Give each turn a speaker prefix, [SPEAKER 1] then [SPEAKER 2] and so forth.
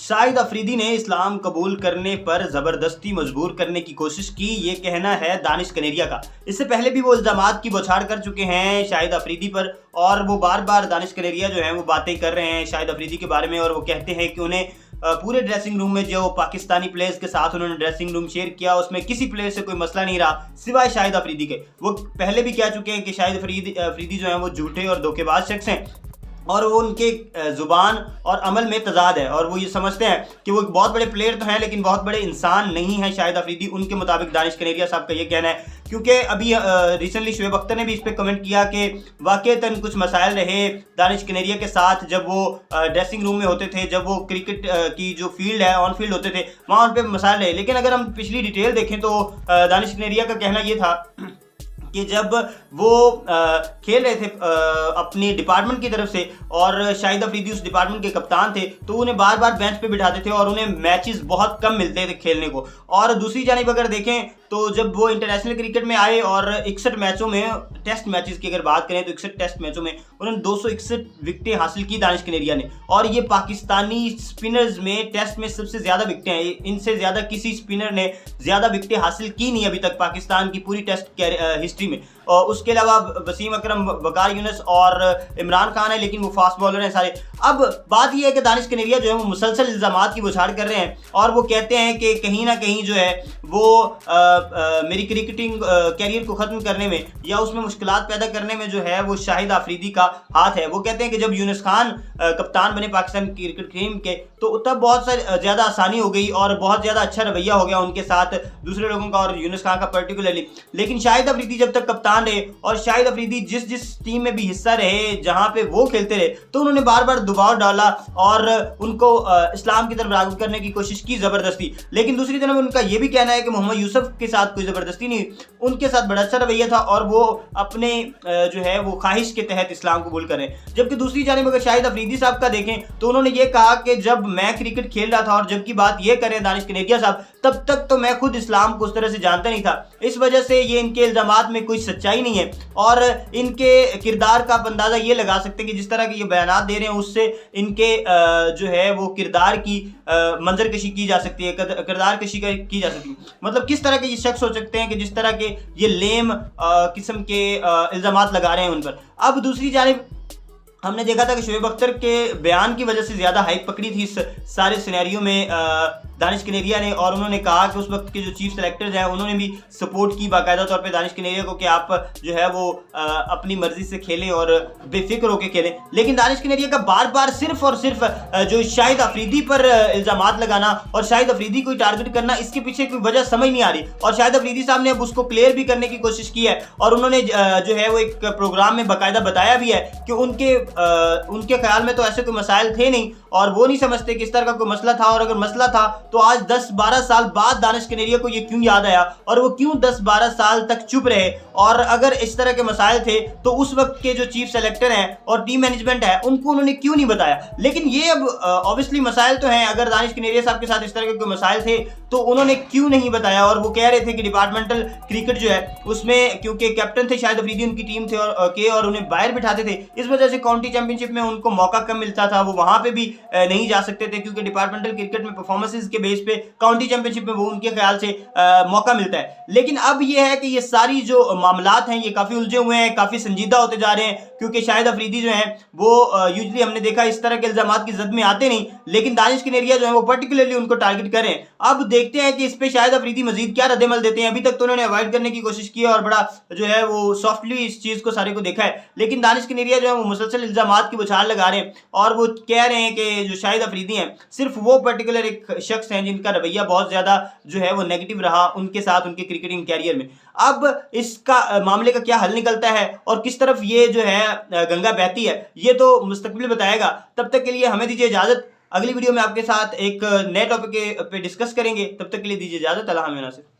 [SPEAKER 1] शाहिद अफरीदी ने इस्लाम कबूल करने पर ज़बरदस्ती मजबूर करने की कोशिश की, ये कहना है दानिश कनेरिया का। इससे पहले भी वो इल्ज़ामात की बौछार कर चुके हैं शाहिद अफरीदी पर, और वो बार बार दानिश कनेरिया जो है वो बातें कर रहे हैं शाहिद अफरीदी के बारे में, और वो कहते हैं कि उन्हें पूरे ड्रेसिंग रूम में जो पाकिस्तानी प्लेयर्स के साथ उन्होंने ड्रेसिंग रूम शेयर किया उसमें किसी प्लेयर से कोई मसला नहीं रहा सिवाय शाहिद अफरीदी के। वो पहले भी कह चुके हैं कि शाहिद अफरीदी जो है वो झूठे और धोखेबाज शख्स हैं, और वो उनके ज़ुबान और अमल में तजाद है, और वो ये समझते हैं कि वो बहुत बड़े प्लेयर तो हैं लेकिन बहुत बड़े इंसान नहीं हैं शाहिद अफरीदी। उनके मुताबिक दानिश कनेरिया साहब का ये कहना है, क्योंकि अभी रिसेंटली शुएब अख्तर ने भी इस पर कमेंट किया कि वाकईतन कुछ मसाइल रहे दानिश कनेरिया के साथ जब वो ड्रेसिंग रूम में होते थे, जब वो क्रिकेट की जो फील्ड है ऑन फील्ड होते थे वहाँ उन पर मसाइल रहे। लेकिन अगर हम पिछली डिटेल देखें तो दानिश कनेरिया का कहना ये था कि जब वो खेल रहे थे अपनी डिपार्टमेंट की तरफ से, और शाहिद अफरीदी उस डिपार्टमेंट के कप्तान थे, तो उन्हें बार बार बेंच पे बिठाते थे और उन्हें मैचेस बहुत कम मिलते थे खेलने को। और दूसरी जानिब अगर देखें तो जब वो इंटरनेशनल क्रिकेट में आए और 61 मैचों में, टेस्ट मैचेस की अगर बात करें तो 61 टेस्ट मैचों में उन्होंने 261 विकेटें हासिल की दानिश कनेरिया ने, और ये पाकिस्तानी स्पिनर्स में टेस्ट में सबसे ज़्यादा विकेटें हैं। इनसे ज़्यादा किसी स्पिनर ने ज़्यादा विकेटें हासिल की नहीं अभी तक पाकिस्तान की पूरी टेस्ट हिस्ट्री में। और उसके अलावा वसीम अकरम, वकार यूनुस और इमरान खान है, लेकिन वो फास्ट बॉलर हैं सारे। अब बात यह है कि दानिश कनेरिया जो है वो मुसलसल इल्ज़ामात की बौछार कर रहे हैं, और वो कहते हैं कि कहीं ना कहीं जो है वो मेरी क्रिकेटिंग कैरियर को ख़त्म करने में या उसमें मुश्किलात पैदा करने में जो है वो शाहिद अफरीदी का हाथ है। वो कहते हैं कि जब यूनुस खान कप्तान बने पाकिस्तान क्रिकेट टीम के तो तब बहुत ज़्यादा आसानी हो गई और बहुत ज़्यादा अच्छा रवैया हो गया उनके साथ दूसरे लोगों का, और यूनुस खान का पर्टिकुलरली। लेकिन शाहिद अफरीदी जब तक कप्तान रहे और शाहिद अफरीदी जिस टीम में भी हिस्सा रहे जहां पे वो खेलते रहे, तो उन्होंने बार बार दबाव डाला और उनको इस्लाम की तरफ राग़िब करने की कोशिश की ज़बरदस्ती। लेकिन दूसरी तरफ उनका यह भी कहना है कि मोहम्मद यूसुफ के साथ कोई ज़बरदस्ती नहीं, उनके साथ बड़ा अच्छा रवैया था और वो अपने जो है वो ख्वाहिश के तहत इस्लाम कबूल करें। जबकि दूसरी जानिब अगर शाहिद अफरीदी साहब का देखें तो उन्होंने ये कहा कि जब मैं क्रिकेट खेल रहा था, और जबकि बात ये करें दानिश कनेरिया साहब, तब तक तो मैं खुद इस्लाम को उस तरह से जानता नहीं था। इस वजह से ये इनके इल्ज़ामात में कोई सच्चाई नहीं है, और इनके किरदार का आप अंदाज़ा ये लगा सकते हैं कि जिस तरह के ये बयानात दे रहे हैं उससे इनके जो है वो किरदार की मंजरकशी की जा सकती है, किरदार कशी की जा सकती है। मतलब किस तरह के ये शख्स हो सकते हैं कि जिस तरह के ये लेम किस्म के इल्ज़ामात लगा रहे हैं उन पर। अब दूसरी जानिब हमने देखा था कि शुएब अख्तर के बयान की वजह से ज़्यादा हाइप पकड़ी थी इस सारे सिनेरियो में दानिश कनेरिया ने, और उन्होंने कहा कि उस वक्त के जो चीफ सेलेक्टर्स हैं उन्होंने भी सपोर्ट की बाकायदा तौर पे दानिश कनेरिया को कि आप जो है वो अपनी मर्जी से खेलें और बेफिक्र होकर खेलें। लेकिन दानिश कनेरिया का बार बार सिर्फ और सिर्फ जो शाहिद अफरीदी पर इल्ज़ामात लगाना और शाहिद अफरीदी को टारगेट करना, इसके पीछे कोई वजह समझ नहीं आ रही। और शाहिद अफरीदी साहब ने अब उसको क्लियर भी करने की कोशिश की है, और उन्होंने जो है वो एक प्रोग्राम में बाकायदा बताया भी है कि उनके ख्याल में तो ऐसे कोई मसाइल थे नहीं, और वो नहीं समझते कि इस तरह का कोई मसला था, और अगर मसला था तो आज 10-12 साल बाद दानिश कनेरिया को ये क्यों याद आया, और वो क्यों 10-12 साल तक चुप रहे। और अगर इस तरह के मसाइल थे तो उस वक्त के जो चीफ सेलेक्टर हैं और टीम मैनेजमेंट है उनको उन्होंने क्यों नहीं बताया। लेकिन ये अब ऑब्वियसली मसाइल तो हैं, अगर दानिश कनेरिया साहब के साथ इस तरह के कोई मसाइल थे तो उन्होंने क्यों नहीं बताया। और वो कह रहे थे कि डिपार्टमेंटल क्रिकेट जो है उसमें क्योंकि कैप्टन थे शाहिद अफरीदी उनकी टीम थे और उन्हें बाहर बिठाते थे, इस वजह से काउंटी चैंपियनशिप में उनको मौका कम मिलता था, वो वहां पे भी नहीं जा सकते थे, क्योंकि डिपार्टमेंटल क्रिकेट में परफॉर्मेंसेस के बेस पे काउंटी चैंपियनशिप में वो उनके ख्याल से मौका मिलता है। लेकिन अब ये है कि ये सारी जो मामलात हैं ये काफ़ी उलझे हुए हैं, काफ़ी संजीदा होते जा रहे हैं, क्योंकि शाहिद अफरीदी जो हैं वो यूजली हमने देखा इस तरह के इल्ज़ामात की जद में आते नहीं, लेकिन दानिश कनेरिया जो है वो पर्टिकुलरली उनको टारगेट करें। अब देखते हैं कि इस पर शाहिद अफरीदी मजीद क्या रद्दमल देते हैं। अभी तक तो उन्होंने अवॉइड करने की कोशिश की और बड़ा जो है वो सॉफ्टली इस चीज़ को सारे को देखा है, लेकिन दानिश कनेरिया जो है वो मुसलसल इल्ज़ामात की बौछार लगा रहे हैं, और वो कह रहे हैं कि जो शाहिद अफरीदी हैं सिर्फ वो पर्टिकुलर एक शख्स हैं जिनका रवैया बहुत ज़्यादा जो है वो नेगेटिव रहा उनके साथ उनके क्रिकेटिंग कैरियर में। अब इसका मामले का क्या हल निकलता है और किस तरफ ये जो है गंगा बहती है, ये तो मुस्तकबिल बताएगा। तब तक के लिए हमें दीजिए इजाज़त, अगली वीडियो में आपके साथ एक नए टॉपिक पे डिस्कस करेंगे। तब तक के लिए दीजिए इजाज़त, अल्लाह हाफ़िज़।